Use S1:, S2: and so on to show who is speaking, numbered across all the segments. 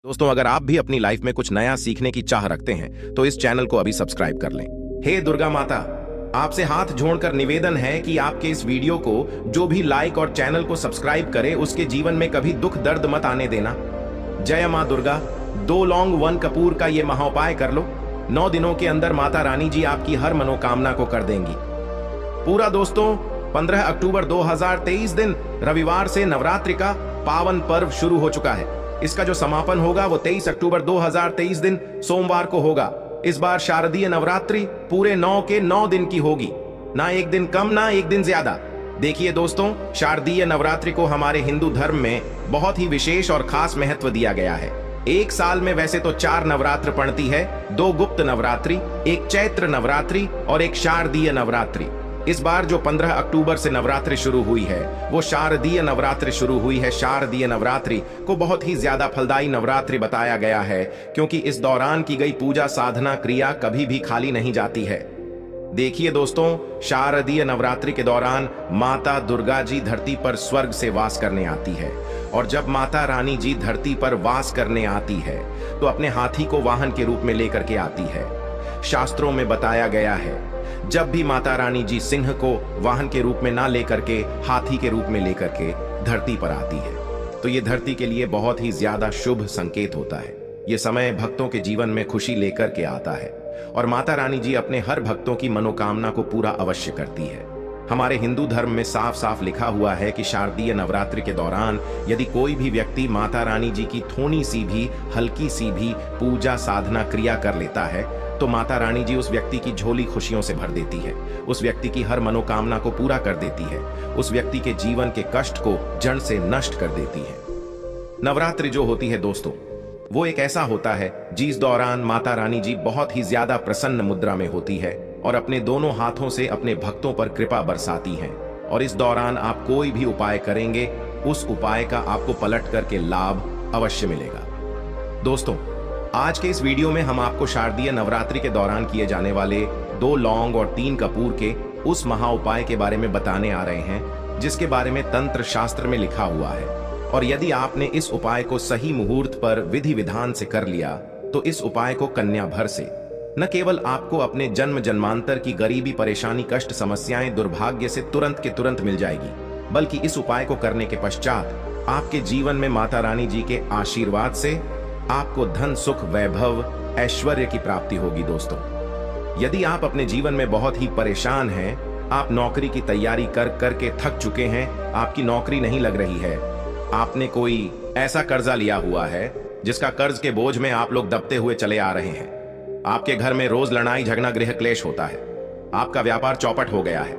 S1: दोस्तों, अगर आप भी अपनी लाइफ में कुछ नया सीखने की चाह रखते हैं तो इस चैनल को अभी सब्सक्राइब कर लें। हे दुर्गा माता, आपसे हाथ जोड़कर निवेदन है कि आपके इस वीडियो को जो भी लाइक और चैनल को सब्सक्राइब करे उसके जीवन में कभी दुख दर्द मत आने देना। जय मां दुर्गा। 2 लौंग 1 कपूर का ये महाउपाय कर लो। 9 दिनों के अंदर माता रानी जी आपकी हर मनोकामना को कर देंगी पूरा। दोस्तों, 15 अक्टूबर 2023 दिन रविवार से नवरात्रि का पावन पर्व शुरू हो चुका है। इसका जो समापन होगा वो 23 अक्टूबर 2023 दिन सोमवार को होगा। इस बार शारदीय नवरात्रि पूरे 9 के 9 दिन की होगी, ना एक दिन कम ना एक दिन ज्यादा। देखिए दोस्तों, शारदीय नवरात्रि को हमारे हिंदू धर्म में बहुत ही विशेष और खास महत्व दिया गया है। एक साल में वैसे तो 4 नवरात्र पड़ती है, 2 गुप्त नवरात्रि, एक चैत्र नवरात्रि और एक शारदीय नवरात्रि। इस बार जो 15 अक्टूबर से नवरात्रि शुरू हुई है वो शारदीय नवरात्रि शुरू हुई है। शारदीय नवरात्रि को बहुत ही ज्यादा फलदायी नवरात्रि बताया गया है, क्योंकि इस दौरान की गई पूजा साधना क्रिया कभी भी खाली नहीं जाती है। देखिए दोस्तों, शारदीय नवरात्रि के दौरान माता दुर्गा जी धरती पर स्वर्ग से वास करने आती है, और जब माता रानी जी धरती पर वास करने आती है तो अपने हाथी को वाहन के रूप में लेकर के आती है। शास्त्रों में बताया गया है, जब भी माता रानी जी सिंह को वाहन के रूप में ना लेकर के हाथी के रूप में लेकर के धरती पर आती है तो ये धरती के लिए बहुत ही ज्यादा शुभ संकेत होता है। ये समय भक्तों के जीवन में खुशी लेकर के आता है, और माता रानी जी अपने हर भक्तों की मनोकामना को पूरा अवश्य करती है। हमारे हिंदू धर्म में साफ साफ लिखा हुआ है कि शारदीय नवरात्रि के दौरान यदि कोई भी व्यक्ति माता रानी जी की थोड़ी सी भी हल्की सी भी पूजा साधना क्रिया कर लेता है तो माता रानी जी उस व्यक्ति की झोली खुशियों से भर देती है, उस व्यक्ति की हर मनोकामना को पूरा कर देती है, उस व्यक्ति के जीवन के कष्ट को जड़ से नष्ट कर देती है। नवरात्रि जो होती है दोस्तों, वो एक ऐसा होता है जिस दौरान माता रानी जी बहुत ही ज्यादा प्रसन्न मुद्रा में होती है और अपने दोनों हाथों से अपने भक्तों पर कृपा बरसाती हैं। और इस दौरान आप कोई भी उपाय करेंगे, उस उपाय का आपको पलट करके लाभ अवश्य मिलेगा। दोस्तों, आज के इस वीडियो में हम आपको शारदीय नवरात्रि के दौरान किए जाने वाले 2 लौंग और 3 कपूर के उस महा उपाय के बारे में बताने आ रहे हैं, जिसके बारे में तंत्र शास्त्र में लिखा हुआ है। और यदि आपने इस उपाय को सही मुहूर्त पर विधि विधान से कर लिया तो इस उपाय को कन्या भर से न केवल आपको अपने जन्म जन्मांतर की गरीबी, परेशानी, कष्ट, समस्याएं, दुर्भाग्य से तुरंत के तुरंत मिल जाएगी, बल्कि इस उपाय को करने के पश्चात आपके जीवन में माता रानी जी के आशीर्वाद से आपको धन, सुख, वैभव, ऐश्वर्य की प्राप्ति होगी। दोस्तों, यदि आप अपने जीवन में बहुत ही परेशान हैं, आप नौकरी की तैयारी कर करके थक चुके हैं, आपकी नौकरी नहीं लग रही है, आपने कोई ऐसा कर्जा लिया हुआ है जिसका कर्ज के बोझ में आप लोग दबते हुए चले आ रहे हैं, आपके घर में रोज लड़ाई झगड़ा, गृह क्लेश होता है, आपका व्यापार चौपट हो गया है,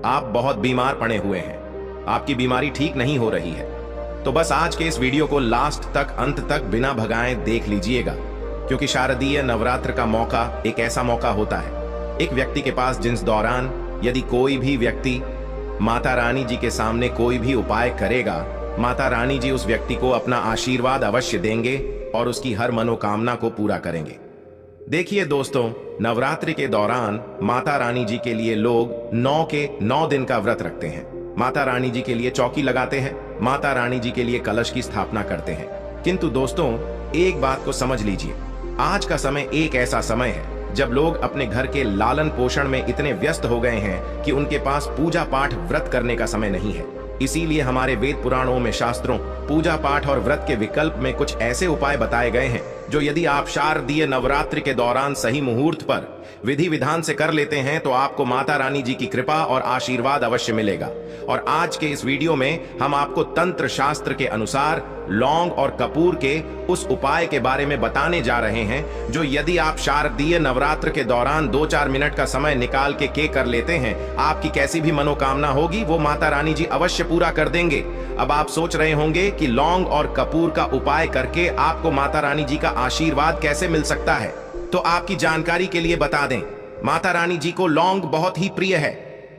S1: आप बहुत बीमार पड़े हुए हैं, आपकी बीमारी ठीक नहीं हो रही है, तो बस आज के इस वीडियो को लास्ट तक, अंत तक बिना भगाए देख लीजिएगा, क्योंकि शारदीय नवरात्र का मौका एक ऐसा मौका होता है एक व्यक्ति के पास जिस दौरान यदि कोई भी व्यक्ति माता रानी जी के सामने कोई भी उपाय करेगा, माता रानी जी उस व्यक्ति को अपना आशीर्वाद अवश्य देंगे और उसकी हर मनोकामना को पूरा करेंगे। देखिए दोस्तों, नवरात्रि के दौरान माता रानी जी के लिए लोग 9 के 9 दिन का व्रत रखते हैं, माता रानी जी के लिए चौकी लगाते हैं, माता रानी जी के लिए कलश की स्थापना करते हैं। किंतु दोस्तों, एक बात को समझ लीजिए, आज का समय एक ऐसा समय है जब लोग अपने घर के लालन पोषण में इतने व्यस्त हो गए हैं कि उनके पास पूजा पाठ, व्रत करने का समय नहीं है। इसीलिए हमारे वेद पुराणों में, शास्त्रों, पूजा पाठ और व्रत के विकल्प में कुछ ऐसे उपाय बताए गए हैं जो यदि आप शारदीय नवरात्रि के दौरान सही मुहूर्त पर विधि विधान से कर लेते हैं तो आपको माता रानी जी की कृपा और आशीर्वाद अवश्य मिलेगा। और आज के इस वीडियो में हम आपको तंत्र शास्त्र के अनुसार लौंग और कपूर के उस उपाय के बारे में बताने जा रहे हैं जो यदि आप शारदीय नवरात्र के दौरान 2-4 मिनट का समय निकाल के कर लेते हैं, आपकी कैसी भी मनोकामना होगी वो माता रानी जी अवश्य पूरा कर देंगे। अब आप सोच रहे होंगे कि लौंग और कपूर का उपाय करके आपको माता रानी जी का आशीर्वाद कैसे मिल सकता है, तो आपकी जानकारी के लिए बता दें, माता रानी जी को लौंग बहुत ही प्रिय है।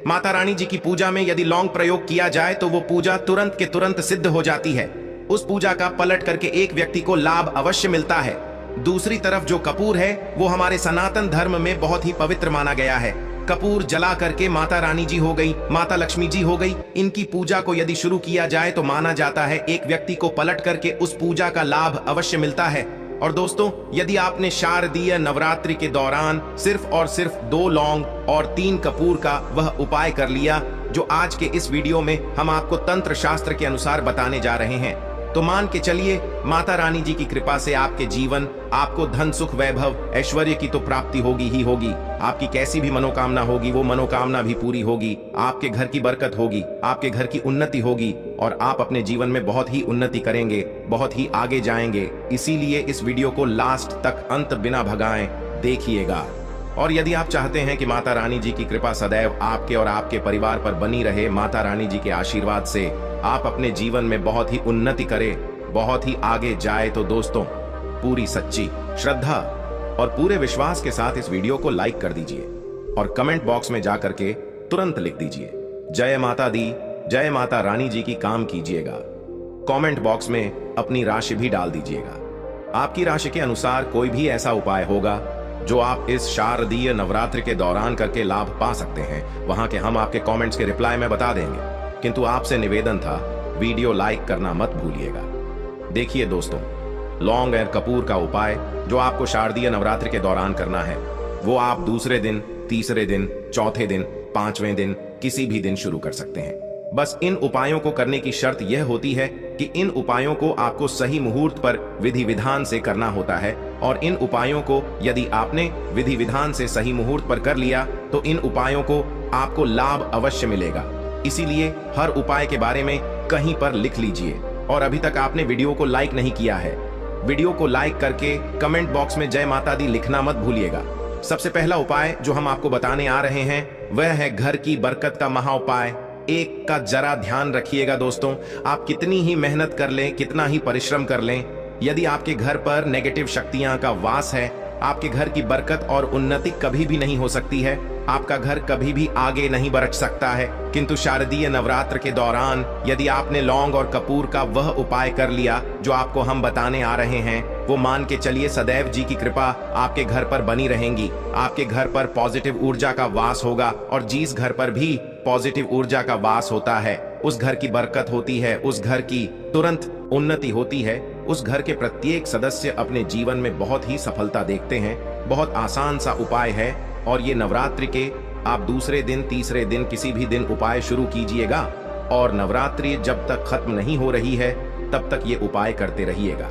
S1: माता रानी जी की पूजा में यदि लौंग प्रयोग किया जाए तो वो पूजा तुरंत के तुरंत सिद्ध हो जाती है। उस पूजा का पलट करके एक व्यक्ति को लाभ अवश्य मिलता है। दूसरी तरफ जो कपूर है वो हमारे सनातन धर्म में बहुत ही पवित्र माना गया है। कपूर जला करके माता रानी जी हो गई, माता लक्ष्मी जी हो गई, इनकी पूजा को यदि शुरू किया जाए तो माना जाता है एक व्यक्ति को पलट करके उस पूजा का लाभ अवश्य मिलता है। और दोस्तों, यदि आपने शारदीय नवरात्रि के दौरान सिर्फ और सिर्फ 2 लौंग और 3 कपूर का वह उपाय कर लिया जो आज के इस वीडियो में हम आपको तंत्र शास्त्र के अनुसार बताने जा रहे हैं, तो मान के चलिए माता रानी जी की कृपा से आपके जीवन, आपको धन सुख वैभव ऐश्वर्य की तो प्राप्ति होगी ही होगी। आपकी कैसी भी मनोकामना होगी वो मनोकामना भी पूरी होगी, आपके घर की बरकत होगी, आपके घर की उन्नति होगी और आप अपने जीवन में बहुत ही उन्नति करेंगे, बहुत ही आगे जाएंगे। इसीलिए इस वीडियो को लास्ट तक अंत बिना भगाएं देखिएगा। और यदि आप चाहते हैं कि माता रानी जी की कृपा सदैव आपके और आपके परिवार पर बनी रहे, माता रानी जी के आशीर्वाद से आप अपने जीवन में बहुत ही उन्नति करें, बहुत ही आगे जाए, तो दोस्तों पूरी सच्ची श्रद्धा और पूरे विश्वास के साथ इस वीडियो को लाइक कर दीजिए और कमेंट बॉक्स में जाकर के तुरंत लिख दीजिए जय माता दी, जय माता रानी जी की काम कीजिएगा। कमेंट बॉक्स में अपनी राशि भी डाल दीजिएगा। आपकी राशि के अनुसार कोई भी ऐसा उपाय होगा जो आप इस शारदीय नवरात्रि के दौरान करके लाभ पा सकते हैं, वहां के हम आपके कमेंट्स के रिप्लाई में बता देंगे। किंतु आपसे निवेदन था, वीडियो लाइक करना मत भूलिएगा। देखिए दोस्तों, लौंग और कपूर का उपाय जो आपको शारदीय नवरात्रि के दौरान करना है, वो आप दूसरे दिन, तीसरे दिन, चौथे दिन, 5वें दिन, किसी भी दिन शुरू कर सकते हैं। बस इन उपायों को करने की शर्त यह होती है कि इन उपायों को आपको सही मुहूर्त पर विधि विधान से करना होता है, और इन उपायों को यदि आपने विधि विधान से सही मुहूर्त पर कर लिया तो इन उपायों को आपको लाभ अवश्य मिलेगा। इसीलिए हर उपाय के बारे में कहीं पर लिख लीजिए। और अभी तक आपने वीडियो को लाइक नहीं किया है, वीडियो को लाइक करके कमेंट बॉक्स में जय माता दी लिखना मत भूलिएगा। सबसे पहला उपाय जो हम आपको बताने आ रहे हैं वह है घर की बरकत का महा उपाय। एक का जरा ध्यान रखिएगा दोस्तों, आप कितनी ही मेहनत कर लें, कितना ही परिश्रम कर लें, यदि आपके घर पर नेगेटिव शक्तियां का वास है, आपके घर की बरकत और उन्नति कभी भी नहीं हो सकती है, आपका घर कभी भी आगे नहीं बढ़ सकता है। किंतु शारदीय नवरात्र के दौरान यदि आपने लौंग और कपूर का वह उपाय कर लिया जो आपको हम बताने आ रहे हैं, वो मान के चलिए सदैव जी की कृपा आपके घर पर बनी रहेंगी। आपके घर पर पॉजिटिव ऊर्जा का वास होगा, और जिस घर पर भी पॉजिटिव ऊर्जा का वास होता है उस घर की बरकत होती है, उस घर की तुरंत उन्नति होती है। उस घर के प्रत्येक सदस्य अपने जीवन में बहुत ही सफलता देखते हैं। बहुत आसान सा उपाय है, और ये नवरात्रि के आप दूसरे दिन, तीसरे दिन, किसी भी दिन उपाय शुरू कीजिएगा, और नवरात्रि जब तक खत्म नहीं हो रही है तब तक ये उपाय करते रहिएगा।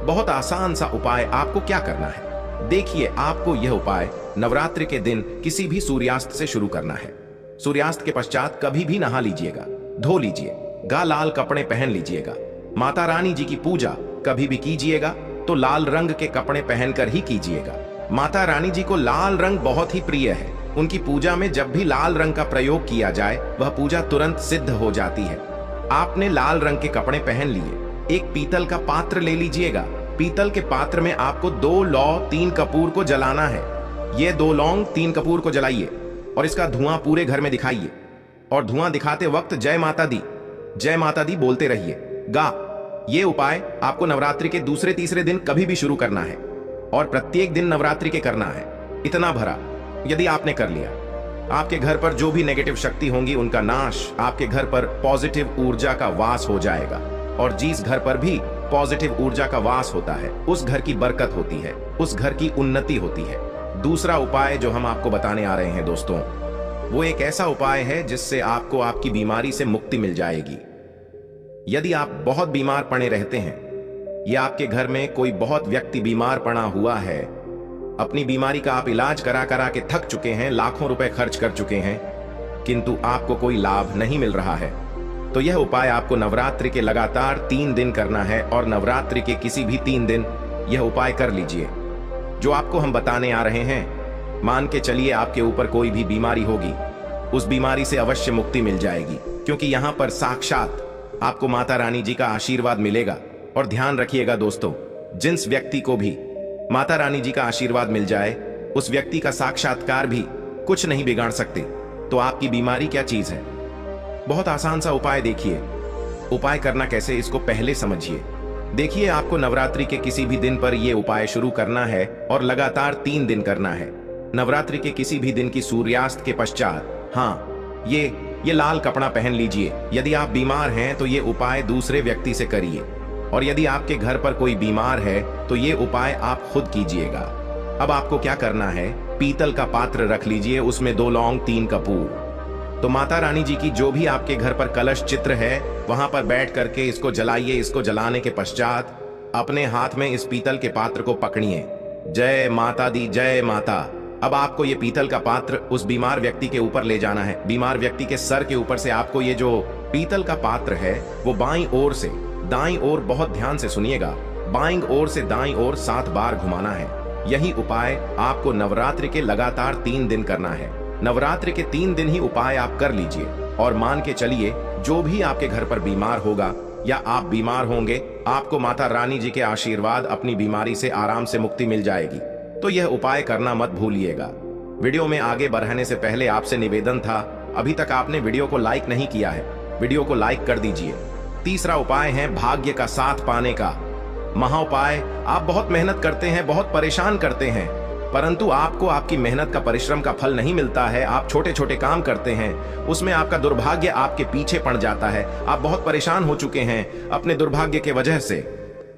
S1: बहुत आसान सा उपाय। आपको क्या करना है, देखिए, आपको यह उपाय नवरात्रि के दिन किसी भी सूर्यास्त से शुरू करना है। सूर्यास्त के पश्चात कभी भी नहा लीजिएगा, धो लीजिएगा, लाल कपड़े पहन लीजिएगा। माता रानी जी की पूजा कभी भी कीजिएगा तो लाल रंग के कपड़े पहनकर ही कीजिएगा। माता रानी जी को लाल रंग बहुत ही प्रिय है। उनकी पूजा में जब भी लाल रंग का प्रयोग किया जाए वह पूजा तुरंत सिद्ध हो जाती है। आपने लाल रंग के कपड़े पहन लिए, एक पीतल का पात्र ले लीजिएगा। पीतल के पात्र में आपको 2 लौ 3 कपूर को जलाना है। ये 2 लौंग 3 कपूर को जलाइए और इसका धुआं पूरे घर में दिखाइए, और धुआं दिखाते वक्त जय माता दी बोलते रहिए गा। ये उपाय आपको नवरात्रि के दूसरे तीसरे दिन कभी भी शुरू करना है, और प्रत्येक दिन नवरात्रि के करना है। इतना भरा यदि आपने कर लिया, आपके घर पर जो भी नेगेटिव शक्ति होंगी उनका नाश, आपके घर पर पॉजिटिव ऊर्जा का वास हो जाएगा। और जिस घर पर भी पॉजिटिव ऊर्जा का वास होता है उस घर की बरकत होती है, उस घर की उन्नति होती है। दूसरा उपाय जो हम आपको बताने आ रहे हैं दोस्तों, वो एक ऐसा उपाय है जिससे आपको आपकी बीमारी से मुक्ति मिल जाएगी। यदि आप बहुत बीमार पड़े रहते हैं या आपके घर में कोई बहुत व्यक्ति बीमार पड़ा हुआ है, अपनी बीमारी का आप इलाज करा करा के थक चुके हैं, लाखों रुपए खर्च कर चुके हैं, किंतु आपको कोई लाभ नहीं मिल रहा है, तो यह उपाय आपको नवरात्रि के लगातार 3 दिन करना है। और नवरात्रि के किसी भी 3 दिन यह उपाय कर लीजिए जो आपको हम बताने आ रहे हैं। मान के चलिए आपके ऊपर कोई भी बीमारी होगी, उस बीमारी से अवश्य मुक्ति मिल जाएगी, क्योंकि यहाँ पर साक्षात आपको माता रानी जी का आशीर्वाद मिलेगा। और ध्यान रखिएगा दोस्तों, जिस व्यक्ति को भी माता रानी जी का आशीर्वाद मिल जाए उस व्यक्ति का साक्षात्कार भी कुछ नहीं बिगाड़ सकते। तो आपकी बीमारी क्या चीज है? बहुत आसान सा उपाय। देखिए उपाय करना कैसे, इसको पहले समझिए। देखिए, आपको नवरात्रि के किसी भी दिन पर यह उपाय शुरू करना है और लगातार 3 दिन करना है। नवरात्रि के किसी भी दिन की सूर्यास्त के पश्चात, हाँ, ये लाल कपड़ा पहन लीजिए। यदि आप बीमार हैं तो ये उपाय दूसरे व्यक्ति से करिए, और यदि आपके घर पर कोई बीमार है तो ये उपाय आप खुद कीजिएगा। अब आपको क्या करना है, पीतल का पात्र रख लीजिए, उसमें 2 लौंग 3 कपूर। तो माता रानी जी की जो भी आपके घर पर कलश चित्र है वहां पर बैठ करके इसको जलाइए। इसको जलाने के पश्चात अपने हाथ में इस पीतल के पात्र को पकड़िए। जय माता दी, जय माता। अब आपको ये पीतल का पात्र उस बीमार व्यक्ति के ऊपर ले जाना है। बीमार व्यक्ति के सर के ऊपर से आपको ये जो पीतल का पात्र है वो बाईं ओर से दाईं ओर, बहुत ध्यान से सुनिएगा, बाईं ओर से दाईं ओर 7 बार घुमाना है। यही उपाय आपको नवरात्रि के लगातार 3 दिन करना है। नवरात्रि के 3 दिन ही उपाय आप कर लीजिए, और मान के चलिए जो भी आपके घर पर बीमार होगा या आप बीमार होंगे, आपको माता रानी जी के आशीर्वाद, अपनी बीमारी से आराम से मुक्ति मिल जाएगी। तो यह उपाय करना मत भूलिएगा। वीडियो में आगे बढ़ने से पहले आपसे निवेदन था, अभी तक आपने वीडियो को लाइक नहीं किया है, वीडियो को लाइक कर दीजिए। तीसरा उपाय है भाग्य का साथ पाने का महा उपाय। आप बहुत मेहनत करते हैं, बहुत परेशान करते हैं, परंतु आपको आपकी मेहनत का, परिश्रम का फल नहीं मिलता है। आप छोटे छोटे काम करते हैं, उसमें आपका दुर्भाग्य आपके पीछे पड़ जाता है। आप बहुत परेशान हो चुके हैं अपने दुर्भाग्य के वजह से।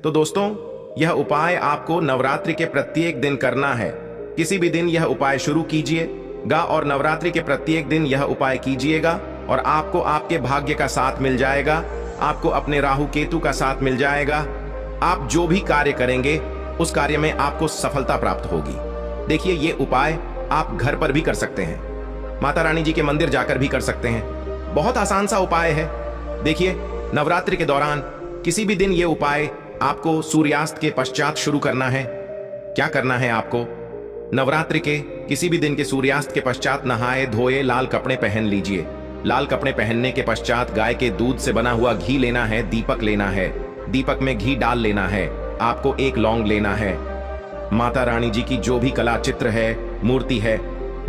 S1: तो दोस्तों, यह उपाय आपको नवरात्रि के प्रत्येक दिन करना है। किसी भी दिन यह उपाय शुरू कीजिएगा और नवरात्रि के प्रत्येक दिन यह उपाय कीजिएगा, और आपको आपके भाग्य का साथ मिल जाएगा, आपको अपने राहु केतु का साथ मिल जाएगा। आप जो भी कार्य करेंगे उस कार्य में आपको सफलता प्राप्त होगी। देखिए, ये उपाय आप घर पर भी कर सकते हैं, माता रानी जी के मंदिर जाकर भी कर सकते हैं। बहुत आसान सा उपाय है। देखिए, नवरात्रि के दौरान किसी भी दिन ये उपाय आपको सूर्यास्त के पश्चात शुरू करना है। क्या करना है आपको, नवरात्रि के किसी भी दिन के सूर्यास्त के पश्चात नहाए धोए लाल कपड़े पहन लीजिए। लाल कपड़े पहनने के पश्चात गाय के दूध से बना हुआ घी लेना है, दीपक लेना है, दीपक में घी डाल लेना है। आपको 1 लौंग लेना है। माता रानी जी की जो भी कला चित्र है, मूर्ति है,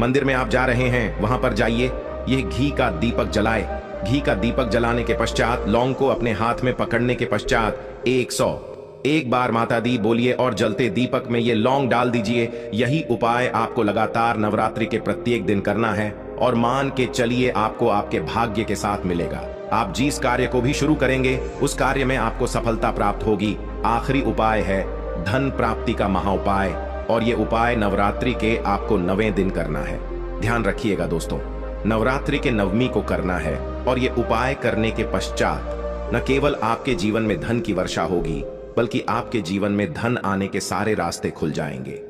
S1: मंदिर में आप जा रहे हैं वहां पर जाइए, ये घी का दीपक जलाए। घी का दीपक जलाने के पश्चात लौंग को अपने हाथ में पकड़ने के पश्चात 101 बार माता दी बोलिए और जलते दीपक में ये लौंग डाल दीजिए। यही उपाय आपको लगातार नवरात्रि के प्रत्येक दिन करना है, और मान के चलिए आपको आपके भाग्य के साथ मिलेगा। आप जिस कार्य को भी शुरू करेंगे उस कार्य में आपको सफलता प्राप्त होगी। आखिरी उपाय है धन प्राप्ति का महा उपाय, और ये उपाय नवरात्रि के आपको 9वें दिन करना है। ध्यान रखिएगा दोस्तों, नवरात्रि के 9वीं को करना है, और ये उपाय करने के पश्चात न केवल आपके जीवन में धन की वर्षा होगी, बल्कि आपके जीवन में धन आने के सारे रास्ते खुल जाएंगे।